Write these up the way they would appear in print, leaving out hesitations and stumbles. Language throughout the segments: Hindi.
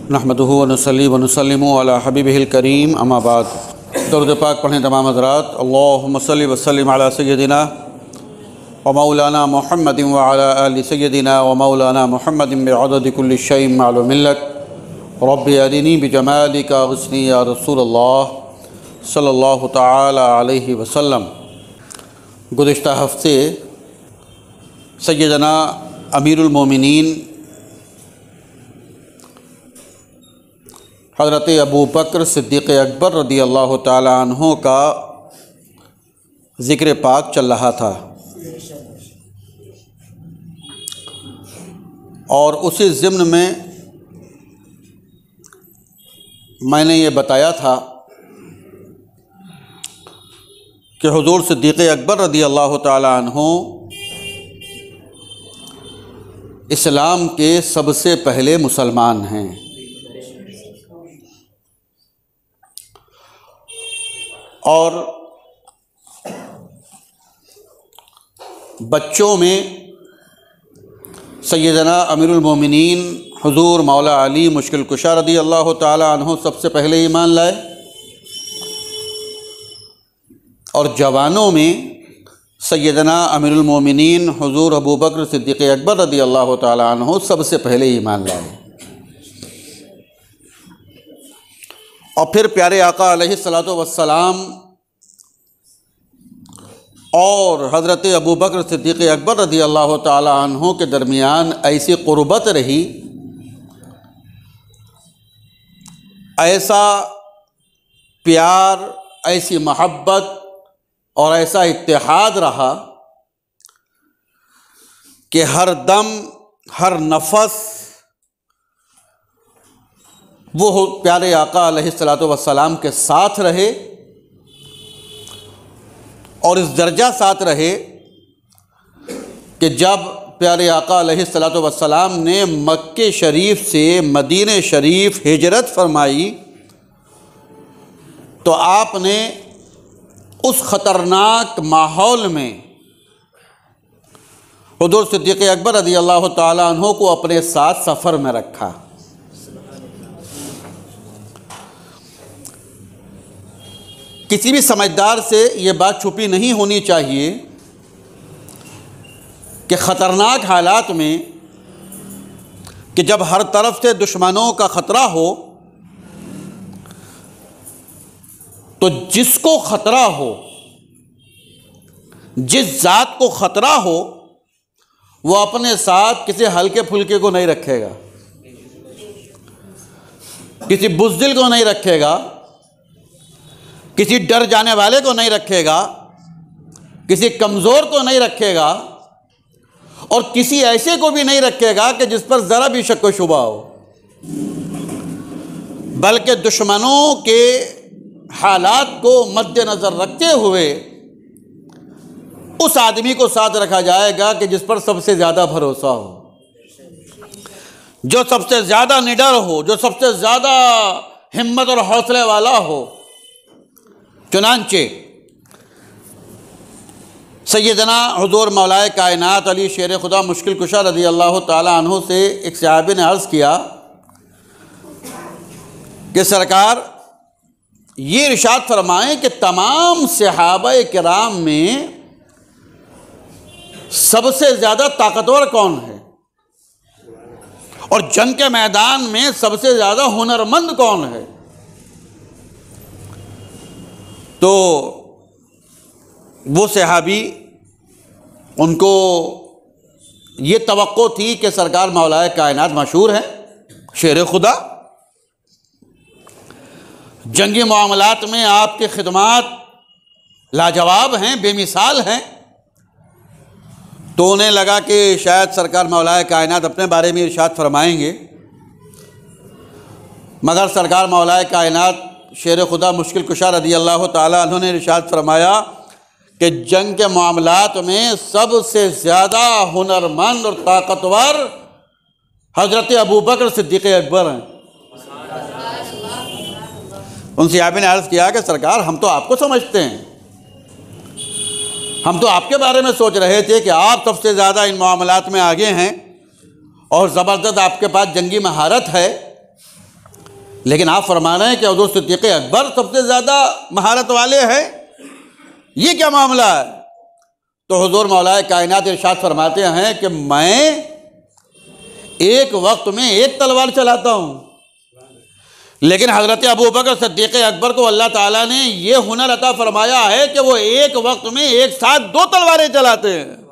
नहमदुहु व नसल्ली व नुसल्लिमु अला हबीबिहिल करीम अम्मा बाद। दरूद पाक पढ़ें तमाम हज़रात। अल्लाहुम्मा सल्लि व सल्लिम अला सय्यदिना व मौलाना मुहम्मदिन व अला आलि सय्यदिना व मौलाना मुहम्मदिन बिअददि कुल्लि शैइन मालूम मिल्लत रब्बि अरिनी बिजमालिका ग़िस्नी या रसूलल्लाह सल्लल्लाहु तआला अलैहि वसल्लम। गुज़िश्ता हफ़्ते सय्यदना अमीरुल मोमिनीन हज़रत अबू बकर सिद्दीक़ अकबर रदी अल्लाह ताला अन्हो का ज़िक्र पाक चल रहा था और उसी ज़िम्न में मैंने ये बताया था कि हुज़ूर सिद्दीक़ अकबर रदी अल्लाह ताला अन्हो इस्लाम के सबसे पहले मुसलमान हैं और बच्चों में सैयदना अमीरुल मोमिनीन हुज़ूर मौला अली मुश्किल कुशा रदी अल्लाह ताला अन्हो सबसे पहले ईमान लाए और जवानों में सैयदना अमीरुल मोमिनीन हुज़ूर अबू बकर सिद्दीक़ अकबर रदी अल्लाह ताला अन्हो सबसे पहले ईमान लाए। और फिर प्यारे आका अलैहिस्सलातु वस्सलाम और हज़रत अबू बकर सिद्दीक़ अकबर रदी अल्लाह ताला अन्हो के दरमियान ऐसी क़ुर्बत रही, ऐसा प्यार, ऐसी मोहब्बत और ऐसा इत्तेहाद रहा कि हर दम हर नफस वो प्यारे आका अलैहिस्सलातु वस्सलाम के साथ रहे और इस दर्जा साथ रहे कि जब प्यारे आका अलैहिस्सलातु वस्सलाम ने मक्के शरीफ से मदीने शरीफ हिजरत फरमाई तो आपने उस ख़तरनाक माहौल में हुज़ूर सिद्दीक़ अकबर रज़ी अल्लाह ताला अन्हो को अपने साथ सफ़र में रखा। किसी भी समझदार से ये बात छुपी नहीं होनी चाहिए कि ख़तरनाक हालात में कि जब हर तरफ से दुश्मनों का ख़तरा हो तो जिसको ख़तरा हो, जिस ज़ात को ख़तरा हो, वो अपने साथ किसी हल्के फुल्के को नहीं रखेगा, किसी बुज़दिल को नहीं रखेगा, किसी डर जाने वाले को नहीं रखेगा, किसी कमज़ोर को नहीं रखेगा और किसी ऐसे को भी नहीं रखेगा कि जिस पर ज़रा भी शक व शुबा हो, बल्कि दुश्मनों के हालात को मद्देनज़र रखते हुए उस आदमी को साथ रखा जाएगा कि जिस पर सबसे ज़्यादा भरोसा हो, जो सबसे ज़्यादा निडर हो, जो सबसे ज़्यादा हिम्मत और हौसले वाला हो। चुनांचे सैयदना हुज़ूर मौलाए कायनात अली शेर खुदा मुश्किल कुशा रज़ी अल्लाह ताला अन्हो से एक सहाबी ने अर्ज़ किया कि सरकार ये इरशाद फरमाएं कि तमाम सहाबाए किराम में सबसे ज़्यादा ताकतवर कौन है और जंग के मैदान में सबसे ज़्यादा हुनरमंद कौन है। तो वो सहाबी, उनको ये तवक्को थी कि सरकार मौलाए कायनात मशहूर है, शेर खुदा, जंगी मामलात में आपके खिदमात लाजवाब हैं, बेमिसाल हैं। तो उन्हें लगा कि शायद सरकार मौलाए कायनात अपने बारे में इरशाद फरमाएंगे, मगर सरकार मौलाए कायनात शेर खुदा मुश्किल कुशा रज़ी अल्लाह ताला अन्हो ने इरशाद फरमाया कि जंग के मामलात में सबसे ज़्यादा हुनरमंद और ताकतवर हज़रत अबू बकर सिद्दीक़ अकबर हैं। उन सहाबी ने अर्ज़ किया कि सरकार हम तो आपको समझते हैं, हम तो आपके बारे में सोच रहे थे कि आप सबसे ज़्यादा इन मामलात में आगे हैं और ज़बरदस्त आपके पास जंगी महारत है, लेकिन आप फरमा रहे हैं कि हुज़ूर सिद्दीक़ अकबर सबसे ज़्यादा महारत वाले हैं, ये क्या मामला है? तो हुज़ूर मौलाए कायनात इरशाद फरमाते हैं कि मैं एक वक्त में एक तलवार चलाता हूँ, लेकिन हज़रत अबू बकर सिद्दीक़ अकबर को अल्लाह ताला ने ये हुनर अता फरमाया है कि वो एक वक्त में एक साथ 2 तलवारें चलाते हैं।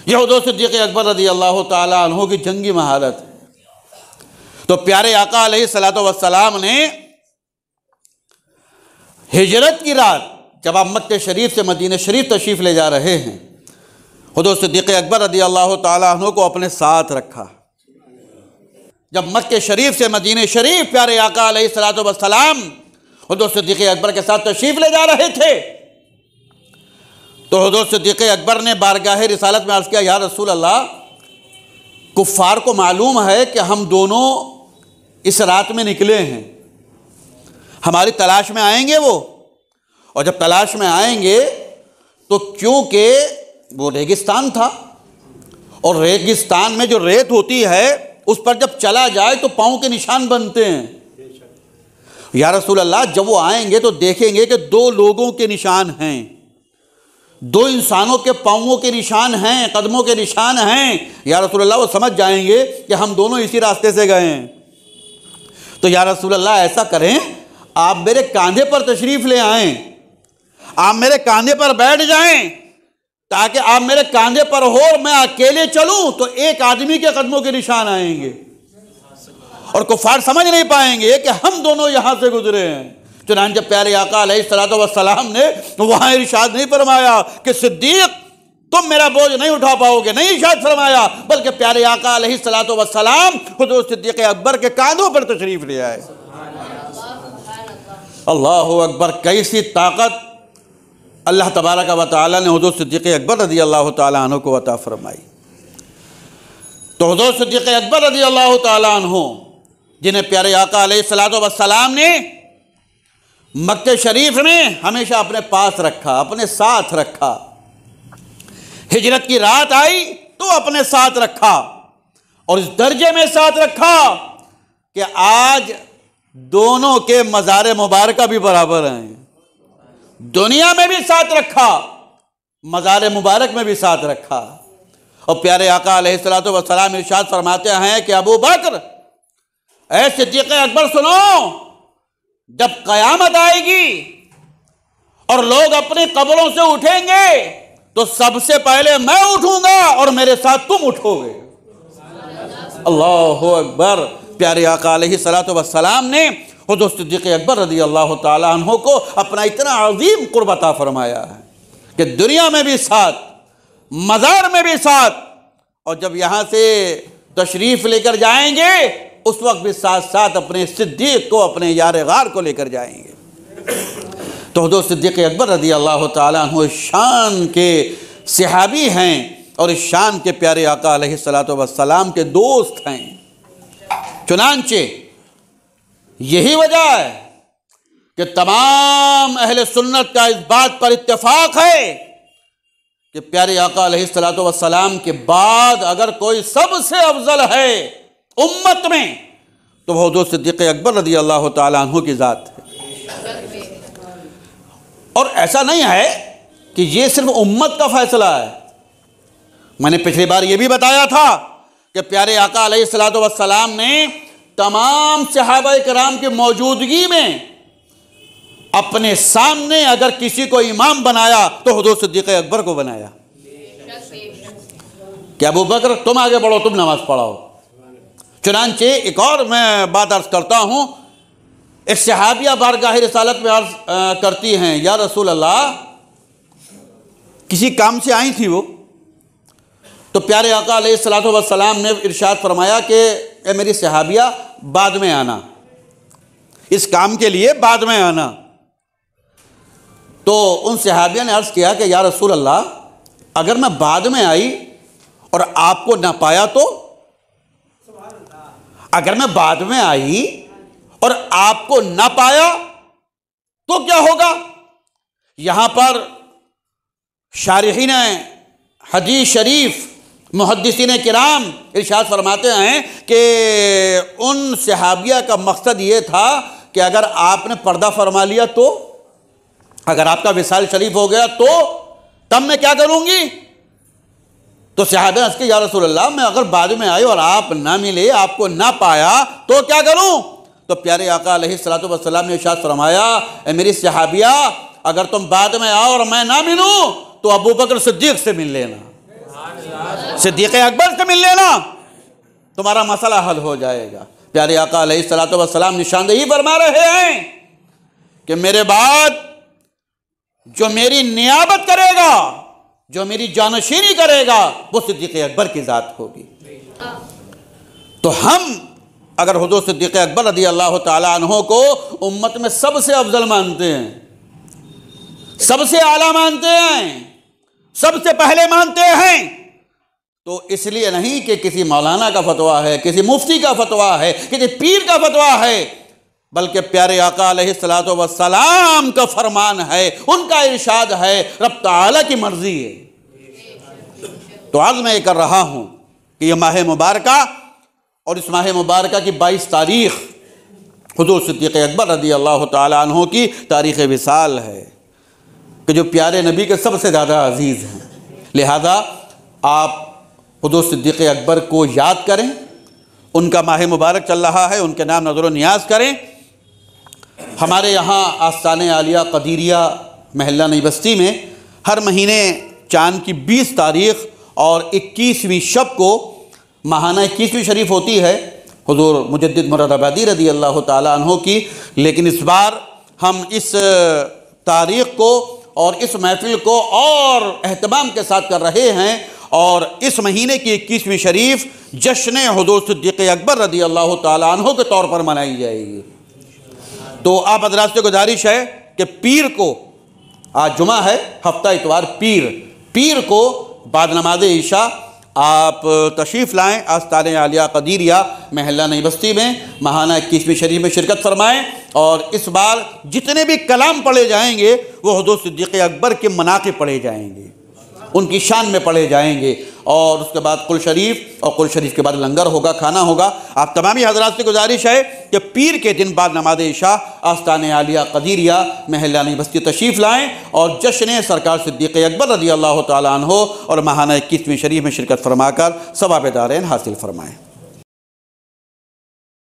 यह हुज़ूर सिद्दीक़ अकबर रज़ी अल्लाह ताला अन्हु की जंगी महारत है। तो प्यारे आका अलैहिस्सलातु वस्सलाम ने हिजरत की रात जब आप मक्के शरीफ से मदीने शरीफ तशरीफ़ ले जा रहे हैं, हुज़ूर सिद्दीक़ अकबर रज़ी अल्लाह ताला अन्हु को अपने साथ रखा। जब मक्के शरीफ से मदीने शरीफ प्यारे आका अलैहिस्सलातु वस्सलाम हुज़ूर सिद्दीक़ अकबर के साथ तशरीफ़ ले जा रहे थे, तो हुज़ूर सिद्दीक़ अकबर ने बारगाह रिसालत में अर्ज़ किया, या रसूल अल्लाह, कुफ़ार को मालूम है कि हम दोनों इस रात में निकले हैं, हमारी तलाश में आएंगे वो, और जब तलाश में आएंगे तो क्योंकि वो रेगिस्तान था और रेगिस्तान में जो रेत होती है उस पर जब चला जाए तो पाँव के निशान बनते हैं। या रसूल अल्लाह, जब वो आएंगे तो देखेंगे कि 2 लोगों के निशान हैं, 2 इंसानों के पाँवों के निशान हैं, कदमों के निशान हैं। या रसूल अल्लाह, वो समझ जाएंगे कि हम दोनों इसी रास्ते से गए हैं। तो या रसूल अल्लाह, ऐसा करें, आप मेरे कांधे पर तशरीफ़ ले आएँ, आप मेरे कांधे पर बैठ जाएं, ताकि आप मेरे कांधे पर हो और मैं अकेले चलूं तो एक आदमी के कदमों के निशान आएंगे और कुफार समझ नहीं पाएंगे कि हम दोनों यहां से गुजरे हैं। चुनांचे प्यारे आका अलैहिस्सलातु वस्सलाम ने वहां इरशाद नहीं फरमाया कि सिद्दीक तुम मेरा बोझ नहीं उठा पाओगे, नहीं इरशाद फरमाया, बल्कि प्यारे आका अलैहिस्सलातु वस्सलाम हुज़ूर सिद्दीक़ अकबर के कांधों पर तशरीफ़ ले आए। अल्लाहु अकबर, कैसी ताकत अल्लाह तबारक व तआला ने हुज़ूर सिद्दीक़ अकबर रज़ी अल्लाह तआला अन्हु को अता फरमाई। तो हुज़ूर सिद्दीक़ अकबर रज़ी अल्लाह तआला अन्हु, जिन्हें प्यारे आका अलैहिस्सलातु वस्सलाम ने मक्के शरीफ में हमेशा अपने पास रखा, अपने साथ रखा, हिजरत की रात आई तो अपने साथ रखा, और इस दर्जे में साथ रखा कि आज दोनों के मज़ार मुबारक भी बराबर हैं। दुनिया में भी साथ रखा, मज़ार मुबारक में भी साथ रखा। और प्यारे आका अलैहिस्सलातु वस्सलाम इरशाद फरमाते हैं कि अबू बकर, ऐ सिद्दीक़ अकबर, सुनो, जब क़यामत आएगी और लोग अपनी कब्रों से उठेंगे तो सबसे पहले मैं उठूंगा और मेरे साथ तुम उठोगे। अल्लाहु अकबर। प्यारे आका अलैहिस्सलातु वस्सलाम ने हुज़ूर सिद्दीक़ अकबर रज़ी अल्लाह तआला अन्हु को अपना इतना अज़ीम क़ुर्ब अता फरमाया है कि दुनिया में भी साथ, मज़ार में भी साथ, और जब यहाँ से तशरीफ़ लेकर जाएंगे उस वक्त भी साथ साथ अपने सिद्दीक़ को, अपने यार गार को लेकर जाएंगे। तो हुज़ूर सिद्दीक़ अकबर रज़ी अल्लाह तआला अन्हु इस शान के सहाबी हैं और इस शान के प्यारे आका अलैहिस्सलातु वस्सलाम के दोस्त हैं। चुनांचे यही वजह है कि तमाम अहले सुन्नत का इस बात पर इत्तेफाक है कि प्यारे आका अलैहिस्सलातु वस्सलाम के बाद अगर कोई सबसे अफजल है उम्मत में तो वह हुज़ूर सिद्दीक़ अकबर रज़ी अल्लाह तआला अन्हु की ज़ात है। और ऐसा नहीं है कि ये सिर्फ उम्मत का फैसला है। मैंने पिछली बार ये भी बताया था कि प्यारे आका अलैहिस्सलातु वस्सलाम ने तमाम सहाबाए किराम की मौजूदगी में अपने सामने अगर किसी को इमाम बनाया तो हुज़ूर सिद्दीक़ अकबर को बनाया। क्या अबू बकर तुम आगे बढ़ो, तुम नमाज पढ़ाओ। चुनांचे एक और मैं बात अर्ज़ करता हूँ, एक सहाबिया बारगाह रिसालत में अर्ज़ करती हैं, या रसूल अल्लाह, किसी काम से आई थी वो, तो प्यारे आका अलैहिस्सलातु वस्सलाम ने इरशाद फरमाया कि ए मेरी सहाबिया, बाद में आना, इस काम के लिए बाद में आना। तो उन सहाबिया ने अर्ज़ किया कि या रसूल अल्लाह, अगर मैं बाद में आई और आपको ना पाया तो? अगर मैं बाद में आई और आपको ना पाया तो क्या होगा? यहां पर शारिहीन हदीस शरीफ मुहद्दिसीन किराम इरशाद फरमाते हैं कि उन सहाबिया का मकसद ये था कि अगर आपने पर्दा फरमा लिया तो, अगर आपका विसाल शरीफ हो गया तो तब मैं क्या करूंगी। तो सहाबा ने अर्ज़ किया, या रसूलल्लाह, मैं अगर बाद में आई और आप ना मिले, आपको ना पाया तो क्या करूं। तो प्यारे आका अलैहिस्सलातु वस्सलाम ने इरशाद फरमाया, ए मेरी सहाबिया, अगर तुम बाद में आओ और मैं ना मिलूं तो अबू बकर सिद्दीक से मिल लेना, सिद्दीक अकबर से मिल लेना, तुम्हारा मसला हल हो जाएगा। प्यारे आका अलैहिस्सलातु वस्सलाम निशानदेही फरमा रहे हैं कि मेरे बाद जो मेरी नियाबत करेगा, जो मेरी जानशीनी करेगा, वो सिद्दीक़ अकबर की ज़ात होगी। तो हम अगर हुज़ूर सिद्दीक़ अकबर रज़ी अल्लाह ताला अन्हो को उम्मत में सबसे अफजल मानते हैं, सबसे आला मानते हैं, सबसे पहले मानते हैं, तो इसलिए नहीं कि किसी मौलाना का फतवा है, किसी मुफ्ती का फतवा है, किसी पीर का फतवा है, बल्कि प्यारे आका अलैहिस्सलातु वस्सलाम का फरमान है, उनका इरशाद है, रब ताला की मर्जी है। तो आज मैं ये कर रहा हूँ कि यह माह मुबारका और इस माह मुबारका की 22 तारीख़ हुज़ूर सिद्दीक़ अकबर रज़ी अल्लाह ताला अन्हो की तारीख़ विसाल है कि जो प्यारे नबी के सबसे ज़्यादा अजीज़ हैं। लिहाजा आप हुज़ूर सिद्दीक़ अकबर को याद करें, उनका माह मुबारक चल रहा है, उनके नाम नज़र नियाज़ करें। हमारे यहाँ आस्ताने आलिया क़दीरिया महल्ला नई बस्ती में हर महीने चाँद की 20 तारीख़ और 21वीं शब को माहाना 21वीं शरीफ होती है हुज़ूर मुजद्दिद मुरादाबादी रज़ी अल्लाह ताला अन्हो की। लेकिन इस बार हम इस तारीख़ को और इस महफ़िल को और एहतमाम के साथ कर रहे हैं और इस महीने की 21वीं शरीफ जश्न हुज़ूर सिद्दीक़ अकबर रज़ी अल्लाह ताला अन्हो के तौर पर मनाई जाएगी। तो आप हज़रात से गुजारिश है कि पीर को, आज जुमा है, हफ्ता इतवार पीर को बाद नमाज ईशा आप तशरीफ़ लाएँ आस्ताने आलिया क़दीरिया महल्ला नई बस्ती में माहाना 21वीं शरीफ में शिरकत फरमाएँ। और इस बार जितने भी कलाम पढ़े जाएंगे वो हुज़ूर सिद्दीक़ अकबर के मनाक़िब पढ़े जाएंगे, उनकी शान में पढ़े जाएंगे। और उसके बाद कुल शरीफ और कुल शरीफ के बाद लंगर होगा, खाना होगा। आप तमामी हज़रात से गुजारिश है कि पीर के दिन बाद नमाज इशा आस्ताने आलिया क़दीरिया महल्ला नई बस्ती तशरीफ़ लाएँ और जश्न सरकार सिद्दीक़ अकबर रज़ी अल्लाह ताला अन्हो और माहाना 21वीं शरीफ में शिरकत फरमाकर सवाब दारैन हासिल फरमाएँ।